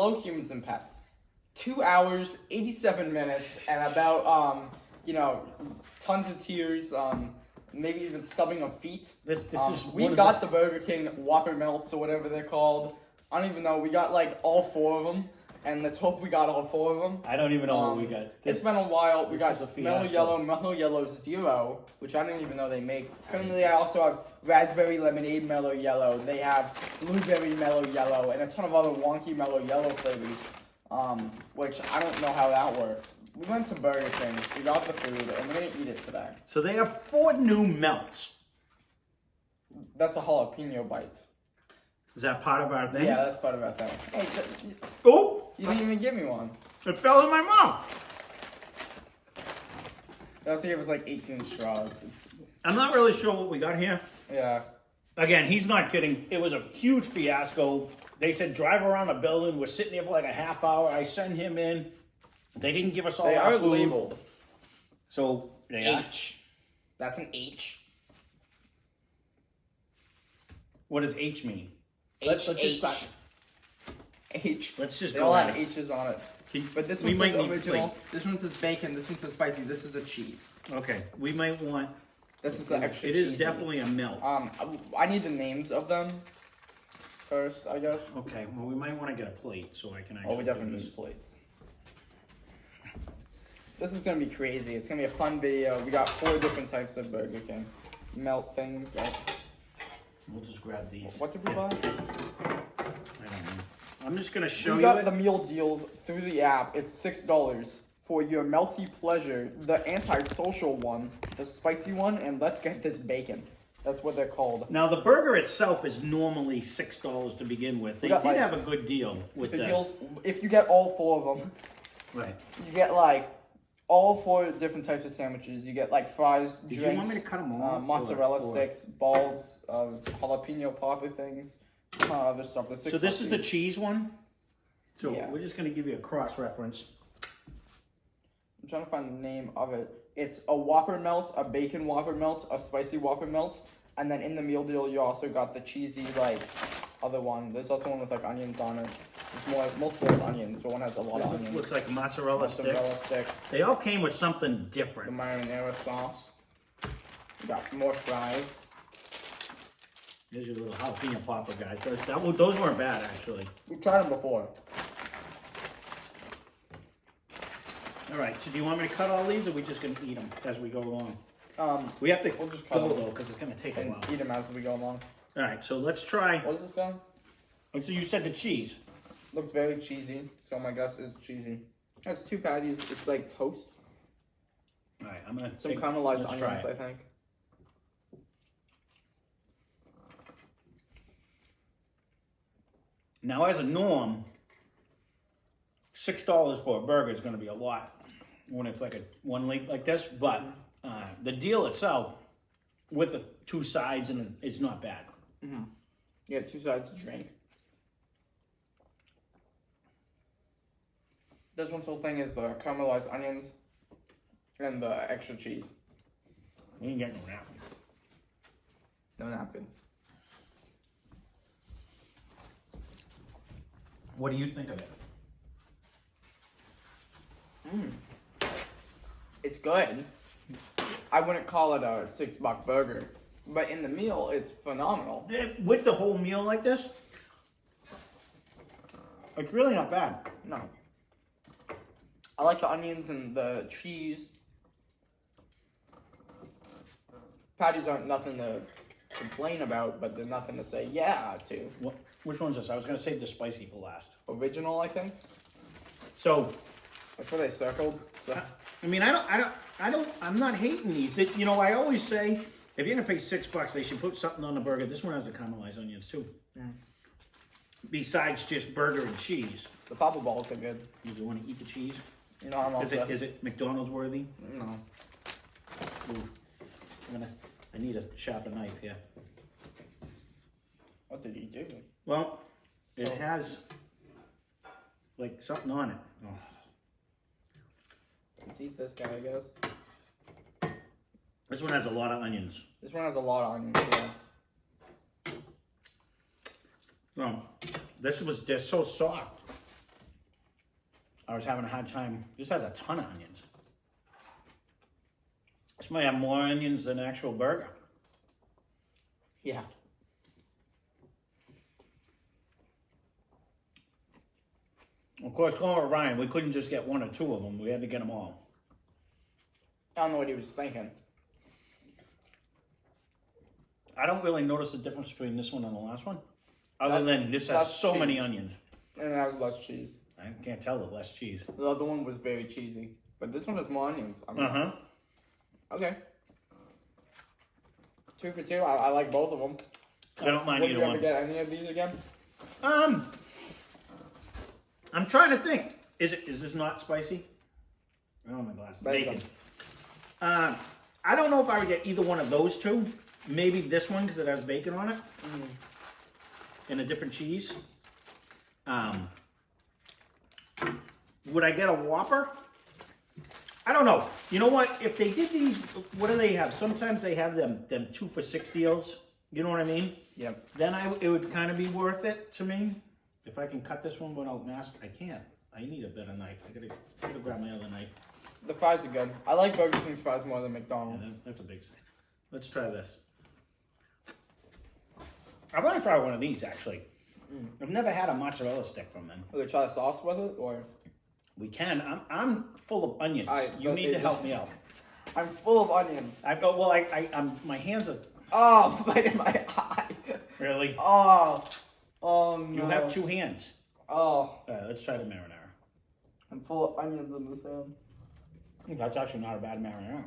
Hello, humans and pets. 2 hours, 87 minutes, and about, tons of tears, maybe even stubbing of feet. We got the Burger King Whopper melts or whatever they're called. I don't even know. We got like all 4 of them, and let's hope we got all 4 of them. I don't even know what we got. It's been a while. We got Mellow Yellow Zero, which I didn't even know they make. Currently, I also have Raspberry Lemonade Mellow Yellow. They have Blueberry Mellow Yellow, and a ton of other wonky Mellow Yellow flavors, which I don't know how that works. We went to Burger King, we got the food, and we're going to eat it today. So they have 4 new melts. That's a jalapeno bite. Is that part of our thing? Yeah, that's part of our thing. Hey, oh! You didn't even give me one. It fell in my mouth. I think it was like 18 straws. I'm not really sure what we got here. Yeah. Again, he's not kidding. It was a huge fiasco. They said drive around the building. We're sitting there for like a half hour. I send him in. They didn't give us all our food. They are labeled. So they H. That's an H. What does H mean? Let's just start. H. Let's just they go all at have it. H's on it. But this one says original. This one says bacon. This one says spicy. This is the cheese. Okay, we might want. This is the extra. It is definitely a melt. I need the names of them first, I guess. Okay, well we might want to get a plate so I can actually. Oh, we definitely need plates. This is gonna be crazy. It's gonna be a fun video. We got 4 different types of Burger King melt things. We'll just grab these. What did we buy? I don't know. I'm just gonna show you. We got the meal deals through the app. It's $6 for your melty pleasure, the anti-social one, the spicy one, and let's get this bacon. That's what they're called. Now the burger itself is normally $6 to begin with. They did have a good deal with the deals. If you get all 4 of them, right? You get like all 4 different types of sandwiches. You get like fries, drinks. You want me to cut them all? Mozzarella sticks, balls of jalapeno popper things, other stuff. So this is the cheese one. So yeah. We're just gonna give you a cross reference. I'm trying to find the name of it. It's a Whopper melt, a bacon Whopper melt, a spicy Whopper melt, and then in the meal deal you also got the cheesy like other one. There's also one with like onions on it. There's multiple with onions, but one has a lot of onions. Looks like mozzarella sticks. They all came with something different. The marinara sauce. We got more fries. There's your little jalapeno popper, guys. Those weren't bad, actually. We tried them before. All right, so do you want me to cut all these, or are we just going to eat them as we go along? We have to. We'll just cut go, them, though, because it's going to take a while. Eat them as we go along. All right, so let's try. What is this guy? Oh, so you said the cheese. Looks very cheesy, so my guess is cheesy. It has 2 patties. It's like toast. All right, I'm going to some caramelized onions, I think. Now, as a norm, $6 for a burger is going to be a lot when it's like a 1 leg like this. But the deal itself, with the 2 sides, and it's not bad. Mm-hmm. Yeah, 2 sides to drink. This one's whole thing is the caramelized onions and the extra cheese. We didn't get no napkins. No napkins. What do you think of it? It's good. I wouldn't call it a $6 burger, but in the meal, it's phenomenal. With the whole meal like this, it's really not bad. No. I like the onions and the cheese. Patties aren't nothing to complain about, but they're nothing to say yeah to. Which one's this? I was gonna save the spicy for last. Original, I think. So that's what they circled. So. I mean, I'm not hating these. I always say if you're gonna pay $6, they should put something on the burger. This one has the caramelized onions too. Mm. Besides just burger and cheese. The popper balls are good. Do you want to eat the cheese? No, I'm all set. Is it McDonald's worthy? No. Ooh. I need a sharper knife here. What did he do? Well, it has like something on it. Oh. Let's eat this guy, I guess. This one has a lot of onions. This one has a lot of onions, yeah. Well, they're so soft. I was having a hard time. This has a ton of onions. This might have more onions than actual burger. Yeah. Of course, going with Ryan, we couldn't just get one or two of them. We had to get them all. I don't know what he was thinking. I don't really notice the difference between this one and the last one. Other than this has so many onions. And it has less cheese. I can't tell the less cheese. The other one was very cheesy. But this one has more onions. I mean, Okay. 2 for 2. I like both of them. I don't mind either one. Would you ever get any of these again? I'm trying to think. Is this not spicy? Oh, my glasses. Bacon. I don't know if I would get either one of those two. Maybe this one because it has bacon on it. And a different cheese. Would I get a Whopper? I don't know. You know what? If they did these, what do they have? Sometimes they have them 2 for $6 deals. You know what I mean? Yep. Then it would kind of be worth it to me. If I can cut this one without mask, I can't. I need a better knife. I gotta grab my other knife. The fries are good. I like Burger King's fries more than McDonald's. Yeah, that's a big thing. Let's try this. I want to try one of these actually. I've never had a mozzarella stick from them. Will they try the sauce with it, or? We can. I'm full of onions. You need to help me out. I'm full of onions. My hands are. Oh, right in my eye. Really? Oh no. You have 2 hands. Oh. Let's try the marinara. I'm full of onions in this hand. That's actually not a bad marinara.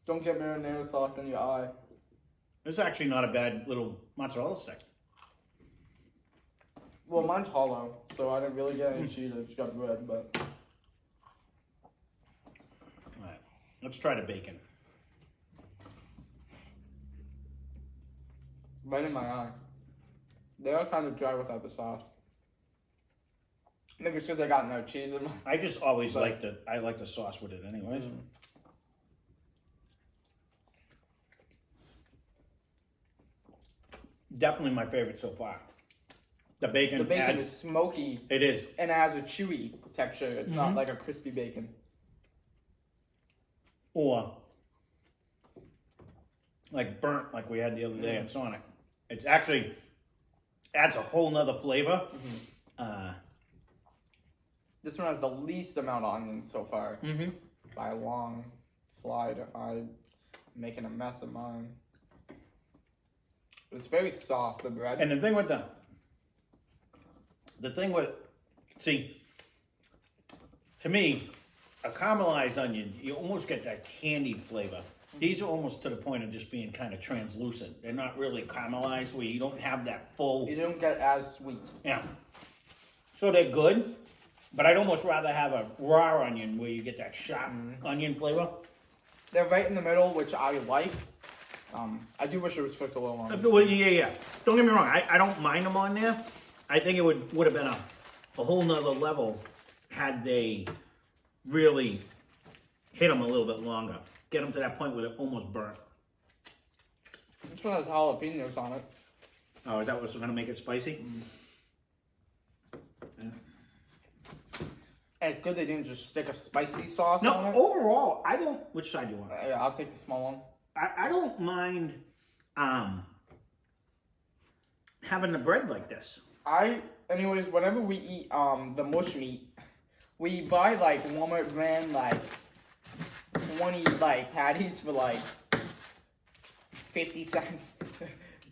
Don't get marinara sauce in your eye. It's actually not a bad little mozzarella stick. Well, mine's hollow, so I didn't really get any cheese. I just got bread, but. All right, let's try the bacon. Right in my eye. They are kind of dry without the sauce. I think it's because I got no cheese in my. I just always like the sauce with it, anyways. Definitely my favorite so far. The bacon is smoky. It is. And it has a chewy texture. It's not like a crispy bacon. Or like burnt like we had the other day at Sonic. It actually adds a whole nother flavor. This one has the least amount of onions so far. By a long slide. I'm making a mess of mine. It's very soft, the bread. And the thing with see, to me, a caramelized onion, you almost get that candied flavor. These are almost to the point of just being kind of translucent. They're not really caramelized where you don't have that full. You don't get as sweet. Yeah. So they're good, but I'd almost rather have a raw onion where you get that sharp onion flavor. They're right in the middle, which I like. I do wish it was cooked a little longer. Well, yeah. Don't get me wrong. I don't mind them on there. I think it would have been a whole nother level had they really hit them a little bit longer. Get them to that point where they're almost burnt. This one has jalapenos on it. Oh, is that what's going to make it spicy? Yeah. And it's good they didn't just stick a spicy sauce on it. No, overall, I don't... Which side do you want? Yeah, I'll take the small one. I don't mind having the bread like this. Anyways, whenever we eat the mush meat, we buy like Walmart brand like 20 like patties for like 50 cents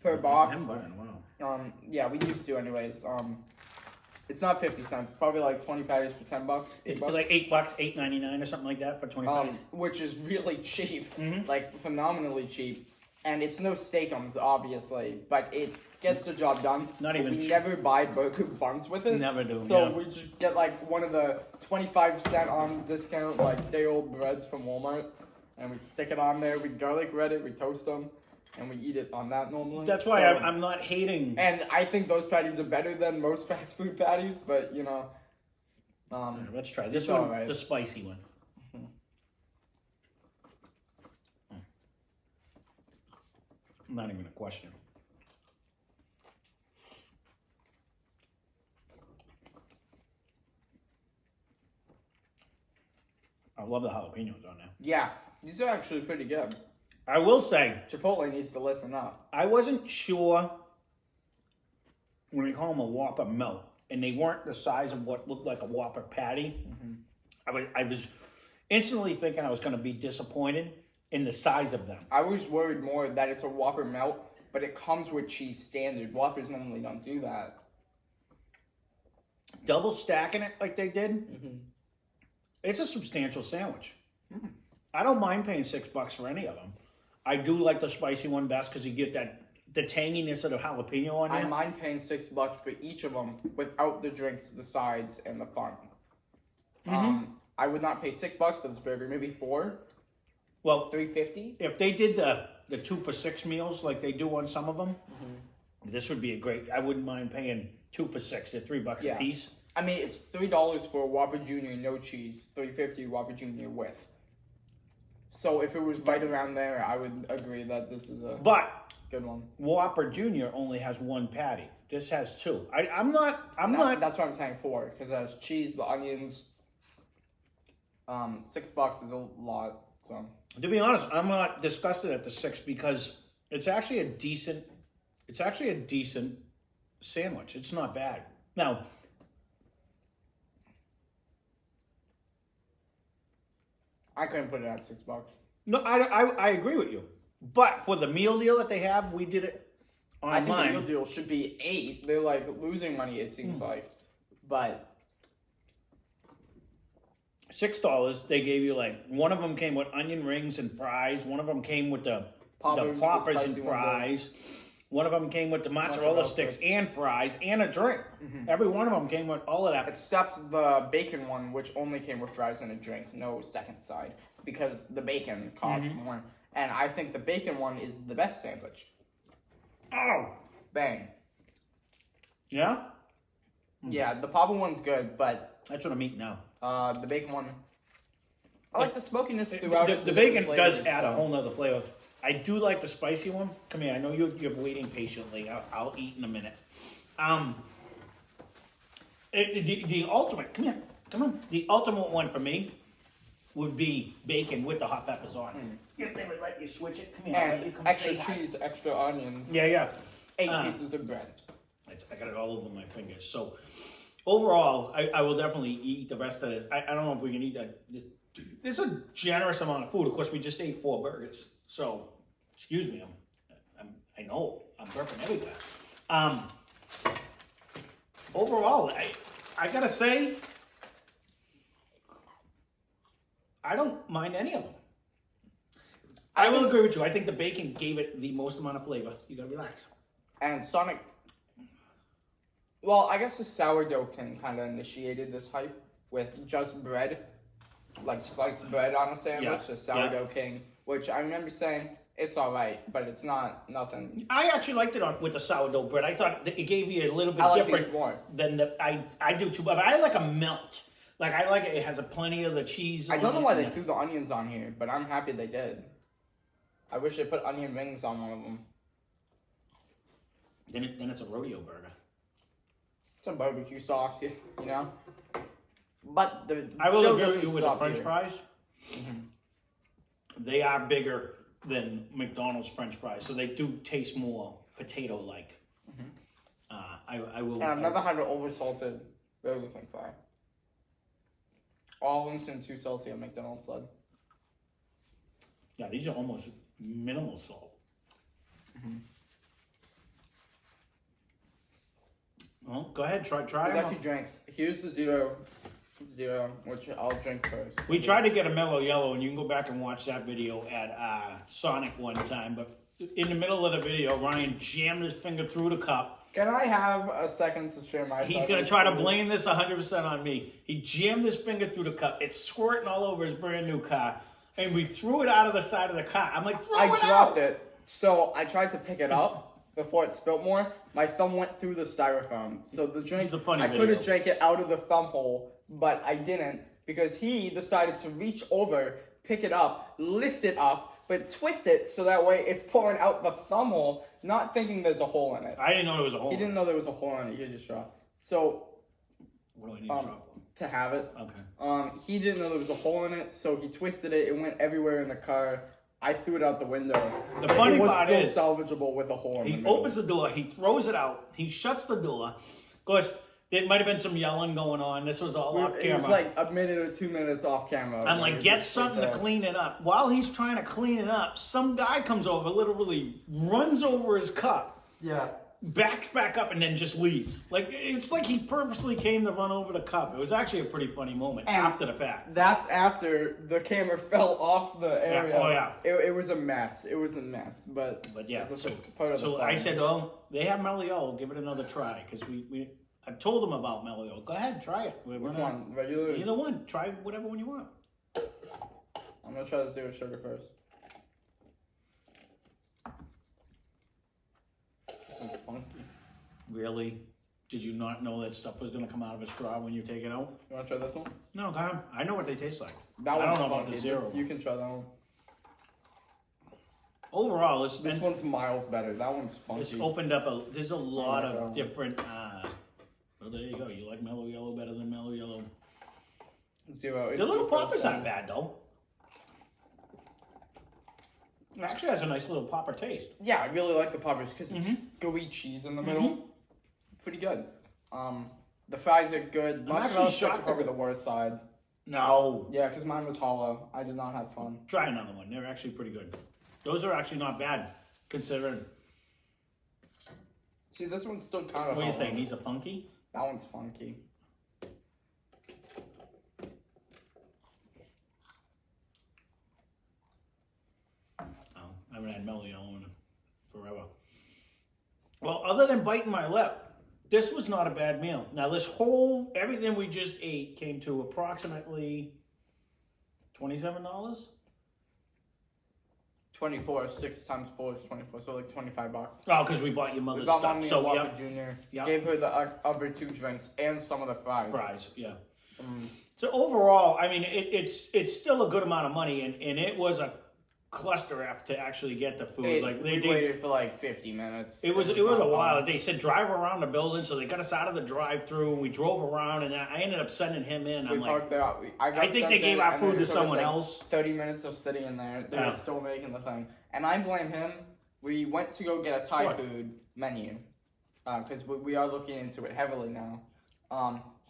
per box. Wow. Yeah, we used to anyways. It's not 50 cents. It's probably like 20 patties for $10. It's like $8, $8.99 or something like that for 20 patties. Which is really cheap, like phenomenally cheap. And it's no steakums, obviously, but it gets the job done. We never buy burger buns with it. Never do. So we just get like one of the 25-cent on discount like day old breads from Walmart, and we stick it on there. We garlic bread it. We toast them. And we eat it on that normally. That's why I'm not hating. And I think those patties are better than most fast food patties, but you know. Let's try this one, right. The spicy one. Not even a question. I love the jalapenos on there. Yeah, these are actually pretty good. I will say, Chipotle needs to listen up. I wasn't sure when we call them a Whopper melt, and they weren't the size of what looked like a Whopper patty. I was instantly thinking I was going to be disappointed in the size of them. I was worried more that it's a Whopper melt, but it comes with cheese standard. Whoppers normally don't do that. Double stacking it like they did, it's a substantial sandwich. I don't mind paying $6 for any of them. I do like the spicy one best because you get the tanginess of the jalapeno on I it. mind paying $6 for each of them without the drinks, the sides, and the fun. I would not pay $6 for this burger. Maybe $4. Well, $3.50. if they did the 2 for $6 meals like they do on some of them, this would be a great. I wouldn't mind paying 2 for $6. They're $3 a piece. I mean, it's $3 for a Whopper Jr. no cheese, $3.50 Whopper Jr. with. So if it was right around there, I would agree that this is a good one. Whopper Jr. only has 1 patty. This has 2. I'm not. That's what I'm saying 4 because it has cheese, the onions. $6 is a lot. So To be honest, I'm not disgusted at the 6 because it's actually a decent. It's actually a decent sandwich. It's not bad. Now, I couldn't put it at $6. no, I agree with you. But for the meal deal that they have, we did it online. I think the meal deal should be $8. They're like losing money, it seems like. But $6, they gave you like one of them came with onion rings and fries. One of them came with the poppers and fries. One of them came with the mozzarella sticks and fries and a drink. Every one of them came with all of that. Except the bacon one, which only came with fries and a drink, no second side, because the bacon costs more. And I think the bacon one is the best sandwich. Oh, Bang. yeah. Yeah, the Papa one's good, but That's what I'm eating now. the bacon one, I like the smokiness throughout. The bacon does add a whole nother flavor. I do like the spicy one. Come here, I know you're waiting patiently. I'll eat in a minute. The ultimate, come here, come on. The ultimate one for me would be bacon with the hot peppers on. If they would let you switch it, come here. I'll let you And come extra say hi. cheese, extra onions. Yeah. 8 pieces of bread. I got it all over my fingers. So overall, I will definitely eat the rest of this. I don't know if we can eat that. There's a generous amount of food. Of course, we just ate 4 burgers. So, excuse me, I know I'm burping everywhere. Overall, I gotta say, I don't mind any of them. I will agree with you. I think the bacon gave it the most amount of flavor. You gotta relax. And Sonic, well, I guess the sourdough king kind of initiated this hype with just bread, like sliced bread on a sandwich, the sourdough king, which I remember saying, it's all right, but it's nothing. I actually liked it with the sourdough bread. I thought it gave you a little bit I like different these more. than I do too. But I like a melt. Like I like it. It has plenty of the cheese. I don't know why they threw the onions on here, but I'm happy they did. I wish they put onion rings on one of them. Then it's a rodeo burger. Some barbecue sauce, you know. But I will show agree with doesn't you with the stop French here. fries. They are bigger than McDonald's French fries, so they do taste more potato-like. I will. And I've never had an over-salted burger French fry. All of them seem too salty on McDonald's side. Yeah, these are almost minimal salt. Well, go ahead, try I them. got 2 drinks. Here's the zero, which I'll drink first. We tried to get a mellow yellow, and you can go back and watch that video at Sonic one time. But in the middle of the video, Ryan jammed his finger through the cup. Can I have a second to share my? He's gonna try to blame this 100% on me. He jammed his finger through the cup. It's squirting all over his brand new car, and we threw it out of the side of the car. I'm like, throw it out. I dropped it, so I tried to pick it up before it spilt more. My thumb went through the styrofoam, so the drink. It's a funny I video. could have drank it out of the thumb hole, but I didn't because he decided to reach over, pick it up, lift it up, but twist it so that way it's pouring out the thumb hole, not thinking there's a hole in it. I didn't know there was a hole. He didn't know there was a hole in it. He just dropped. So What do I need a straw for? To have it. Okay. He didn't know there was a hole in it, so he twisted it. It went everywhere in the car. I threw it out the window. The funny part is, it was still salvageable with a hole in the he middle. opens the door, he throws it out, he shuts the door. Of course, there might have been some yelling going on. This was all off camera. It was like a minute or 2 minutes off camera. I'm like, get something to clean it up. While he's trying to clean it up, some guy comes over, literally runs over his cup. Yeah. Backs back up and then just leaves. Like, it's like he purposely came to run over the cup. It was actually a pretty funny moment after the fact. That's after the camera fell off the area. Yeah. Oh, yeah. It was a mess. It was a mess. But yeah, it's part of the fun. I said, oh, they have Mellow Yellow. Give it another try. Because I've told them about Mellow Yellow. Go ahead, try it. Which one? Regular? Either one. Try whatever one you want. I'm going to try the zero sugar first. This one's funky. Really? Did you not know that stuff was going to come out of a straw when you take it out? You want to try this one? No, go ahead. I know what they taste like. That one's I don't know funky. about the zero. You can try that one. Overall, this one's miles better. That one's funky. It's opened up there's a lot of different, well, there you go. You like Mellow Yellow better than Mellow Yellow. Zero. The little poppers aren't bad, though. It actually has a nice little popper taste. Yeah, I really like the poppers because it's gooey cheese in the middle. Pretty good. The fries are good. Mozzarella sticks are probably the worst side. No. Yeah, because mine was hollow. I did not have fun. Try another one. They're actually pretty good. Those are actually not bad, considering. See, this one's still kind of What are you saying? These are funky? That one's funky. Oh, I haven't had Mellow Yellow in forever. Well, other than biting my lip, this was not a bad meal. Now, everything we just ate came to approximately $27? 24, 6 times 4 is 24, so like $25. Oh, because we bought your mother's stuff. Mommy So, Whopper Jr. Gave her the other 2 drinks and some of the fries. Fries, yeah. So overall, I mean, it's still a good amount of money, and it was a cluster F to actually get the food. We waited for like 50 minutes. It was a while. They said drive around the building, so they got us out of the drive-through. We drove around, and I ended up sending him in. We parked there. I think they gave our food to someone else. 30 minutes of sitting in there. They were still making the thing, and I blame him. We went to go get a Thai food menu because we are looking into it heavily now.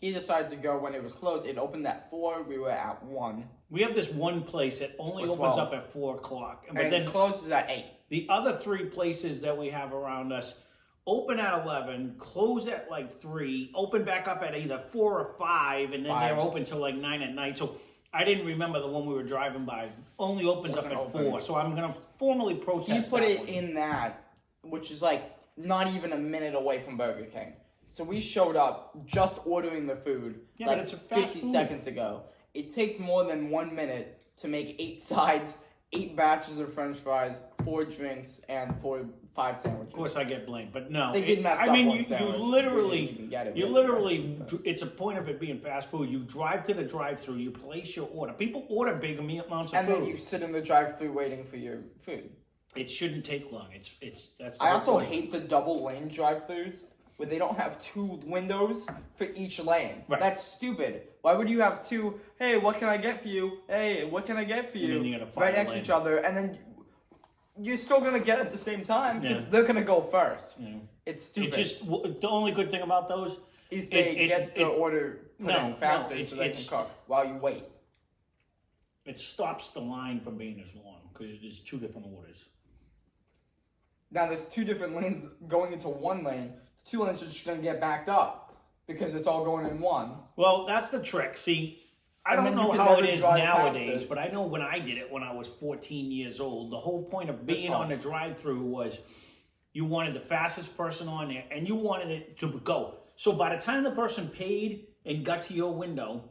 He decided to go when it was closed. It opened at 4. We were at 1. We have this one place that only opens up at 4 o'clock. But then closes at 8. The other 3 places that we have around us open at 11, close at like 3, open back up at either 4 or 5, and then they're open till like 9 at night. So I didn't remember the one we were driving by. Only opens up at 4. So I'm going to formally protest. He put it in that, which is like not even a minute away from Burger King. So we showed up just ordering the food like 50 seconds ago. It takes more than 1 minute to make 8 sides, 8 batches of French fries, 4 drinks, and 5 sandwiches. Of course, I get blamed, but no. They did mess up. I mean, one you sandwich. literally, it's a point of it being fast food. You drive to the drive-thru, you place your order. People order big amounts of food, and then you sit in the drive-thru waiting for your food. It shouldn't take long. That's. I also hate the double lane drive-thrus where they don't have 2 windows for each lane. Right. That's stupid. Why would you have 2? Hey, what can I get for you? Hey, what can I get for you? And then you gotta right next to each other, and then you're still gonna get it at the same time because they're gonna go first. Yeah. It's stupid. The only good thing about those is they get the order put in faster so they can cook while you wait. It stops the line from being as long because there's 2 different orders. Now there's 2 different lanes going into 1 lane. 2 lanes are just going to get backed up because it's all going in 1. Well, that's the trick. See, I don't know how it is nowadays, but I know when I did it when I was 14 years old, the whole point of being on the drive-thru was you wanted the fastest person on there and you wanted it to go. So by the time the person paid and got to your window,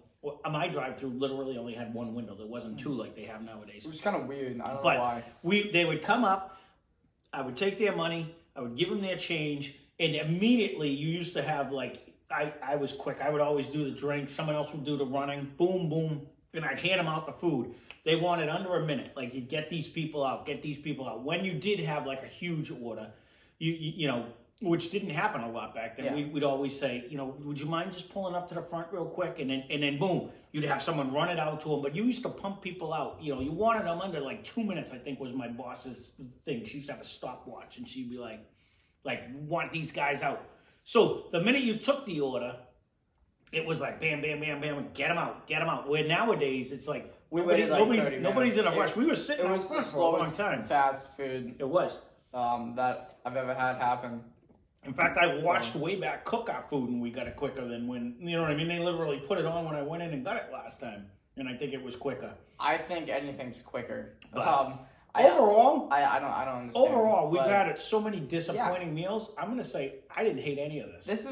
my drive-thru literally only had 1 window. There wasn't 2 like they have nowadays. Which is kind of weird. I don't know why. They would come up, I would take their money, I would give them their change, and immediately you used to have like, I was quick. I would always do the drinks. Someone else would do the running. Boom, boom. And I'd hand them out the food. They wanted under a minute. Like, you'd get these people out, get these people out. When you did have like a huge order, you know, which didn't happen a lot back then. Yeah. We'd always say, would you mind just pulling up to the front real quick? And then boom, you'd have someone run it out to them. But you used to pump people out. You wanted them under like 2 minutes, I think was my boss's thing. She used to have a stopwatch and she'd be like, want these guys out. So the minute you took the order, it was like bam, bam, bam, bam, get them out. Where nowadays it's like, nobody's in a rush. We were sitting out front for a long time. Fast food. It was. That I've ever had happen. In fact, I watched Wayback cook our food and we got it quicker than when, you know what I mean? They literally put it on when I went in and got it last time. And I think it was quicker. I think anything's quicker. Overall, I don't understand. Overall, we've had so many disappointing meals. I'm going to say I didn't hate any of this.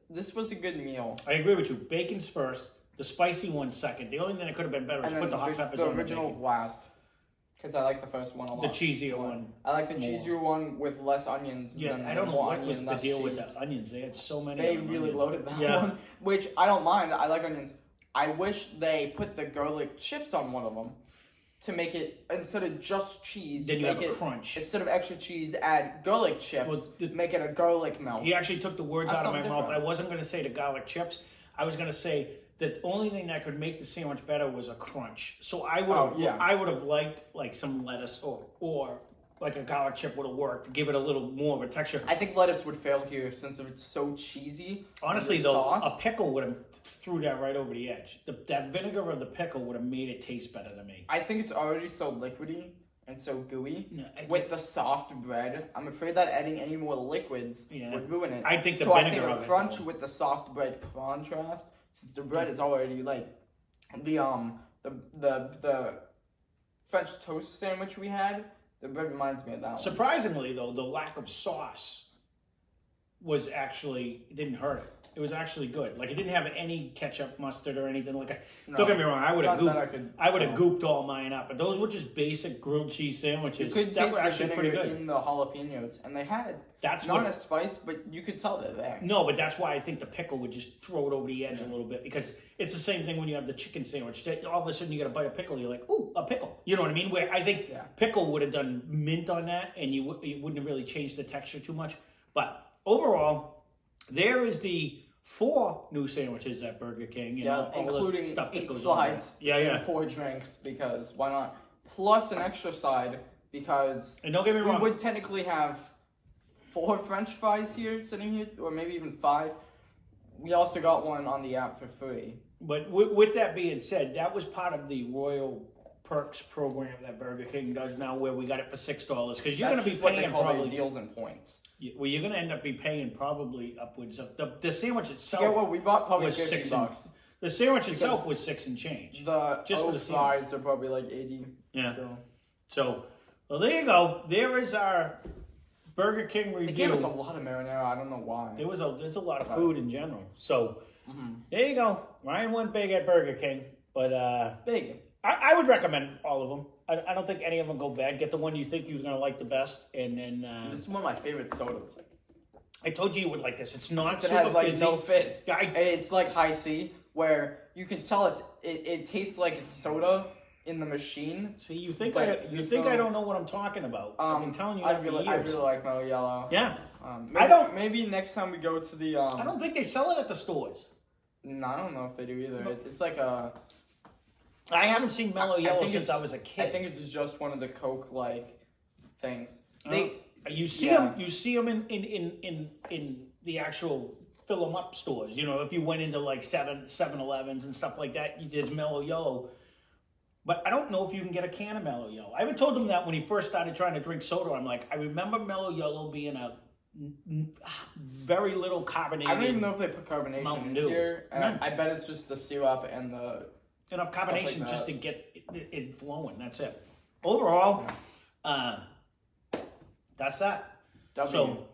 This was a good meal. I agree with you. Bacon's first, the spicy one second. The only thing that could have been better is put the hot peppers on the original's last. Because I like the first one a lot. The cheesier one. I like the cheesier one with less onions. Yeah, I don't know what was the deal with the onions. They had so many. They really loaded that one, which I don't mind. I like onions. I wish they put the garlic chips on one of them to make it, instead of just cheese, then you make have a it, crunch. Instead of extra cheese, add garlic chips. Make it a garlic melt. He actually took the words out of my mouth. I wasn't going to say the garlic chips. I was going to say the only thing that could make the sandwich better was a crunch. So I would have liked like some lettuce or like a garlic chip would have worked to give it a little more of a texture. I think lettuce would fail here since it's so cheesy. Honestly, though, a pickle would have threw that right over the edge. That vinegar of the pickle would have made it taste better to me. I think it's already so liquidy and so gooey. With the soft bread, I'm afraid that adding any more liquids would ruin it. I think the vinegar vinegar I of think it, a crunch with the soft bread contrast, since the bread is already like the French toast sandwich we had. The bread reminds me of that one. Surprisingly, though, the lack of sauce was actually, it didn't hurt it. It was actually good. Like, it didn't have any ketchup, mustard, or anything. Don't get me wrong, I would have gooped all mine up. But those were just basic grilled cheese sandwiches. You could that taste were actually the pretty good. in the jalapenos, and they had a spice, but you could tell they're there. No, but that's why I think the pickle would just throw it over the edge a little bit, because it's the same thing when you have the chicken sandwich. All of a sudden you get a bite of pickle, you're like, ooh, a pickle. You know what I mean? Where I think pickle would have done mint on that, and you wouldn't have really changed the texture too much. But overall, there is the 4 new sandwiches at Burger King. And including stuff 8 slides and 4 drinks, because why not? Plus an extra side, because and don't get me wrong, we would technically have 4 French fries here, sitting here, or maybe even 5. We also got one on the app for free. But with that being said, that was part of the Royal Perks program that Burger King does now, where we got it for $6, because you're going to be paying probably deals and points. Well, you're going to end up be paying probably upwards of the sandwich itself. Yeah, well, we bought probably was $50. The sandwich itself was $6 and change. Just for the fries are probably like 80. Yeah. So well, there you go. There is our Burger King review. They gave us a lot of marinara. I don't know why. There's a lot of food in general. So there you go. Ryan went big at Burger King, but big. I would recommend all of them. I don't think any of them go bad. Get the one you think you're going to like the best, and then... this is one of my favorite sodas. I told you would like this. It's not super has, like, fizzy. No fizz. It's like high C, where you can tell it tastes like it's soda in the machine. See, you think I don't know what I'm talking about. I've been telling you that for years. I really like Mellow Yellow. Yeah. Maybe next time we go to the... I don't think they sell it at the stores. No, I don't know if they do either. It's like a... I haven't seen Mellow Yellow since I was a kid. I think it's just one of the Coke things. You see them. You see them in the actual fill them up stores. You know, if you went into like 7-Elevens and stuff like that, there's Mellow Yellow. But I don't know if you can get a can of Mellow Yellow. I even told him that when he first started trying to drink soda. I'm like, I remember Mellow Yellow being a very little carbonated. I don't even know if they put carbonation in here. And I bet it's just the syrup and the... Enough combination just to get it flowing. That's it. Overall, that's that. So,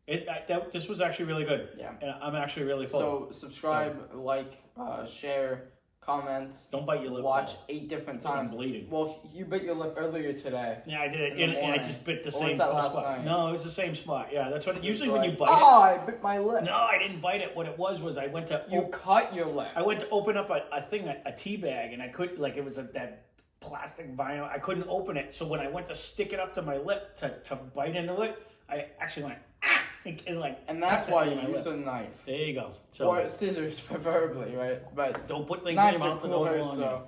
this was actually really good. Yeah. And I'm actually really full. So, subscribe, like, share, comment. Don't bite your lip. Watch 8 different times. I'm bleeding. Well, you bit your lip earlier today. Yeah, I did it. And I just bit the same spot. Night? No, it was the same spot. Yeah, that's what usually when you bite I bit my lip. No, I didn't bite it. What it was I went to... You cut your lip. I went to open up a tea bag, and I couldn't, it was that plastic vinyl. I couldn't open it. So when I went to stick it up to my lip to bite into it, I actually went, ah! And that's why you use a knife. There you go. So, or scissors, preferably, right? But don't put things in your mouth and don't go on so,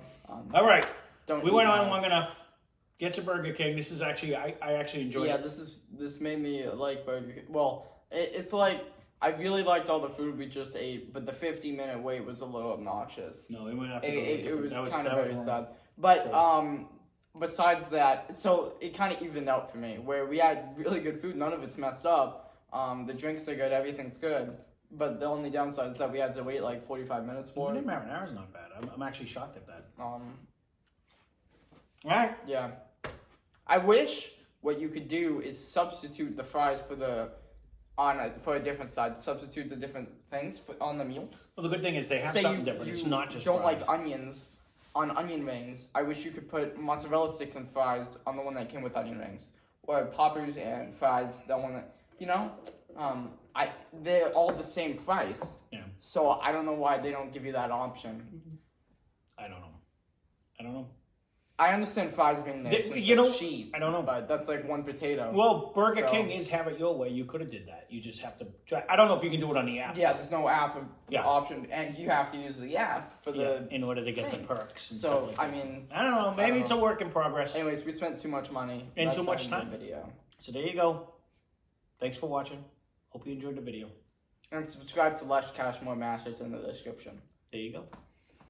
all right. We went on knives. long enough. Get your Burger King. This is actually, I actually enjoyed it. Yeah, this made me like Burger King. Well, it's like, I really liked all the food we just ate, but the 50-minute wait was a little obnoxious. No, we went up to it was kind of very sad. But, besides that, so it kind of evened out for me, where we had really good food, none of it's messed up. The drinks are good, everything's good. But the only downside is that we had to wait like 45 minutes for it. Marinara's not bad. I'm actually shocked at that. All right. Yeah. I wish what you could do is substitute the fries for a different side. Substitute the different things on the meals. Well, the good thing is they have something different. It's not just don't fries. like onions on onion rings. I wish you could put mozzarella sticks and fries on the one that came with onion rings, or poppers and fries. That one that they're all the same price. Yeah. So I don't know why they don't give you that option. I don't know. I understand fries being there. Cheap. I don't know. But that's like one potato. Well, Burger King is have it your way. You could have did that. You just have to try. I don't know if you can do it on the app. Yeah, there's no app option, and you have to use the app for in order to get the perks. And so stuff like that. I mean, I don't know. Maybe it's a work in progress. Anyways, we spent too much money and too much time. Video. So there you go. Thanks for watching. Hope you enjoyed the video. And subscribe to Less Cash More Masters in the description. There you go.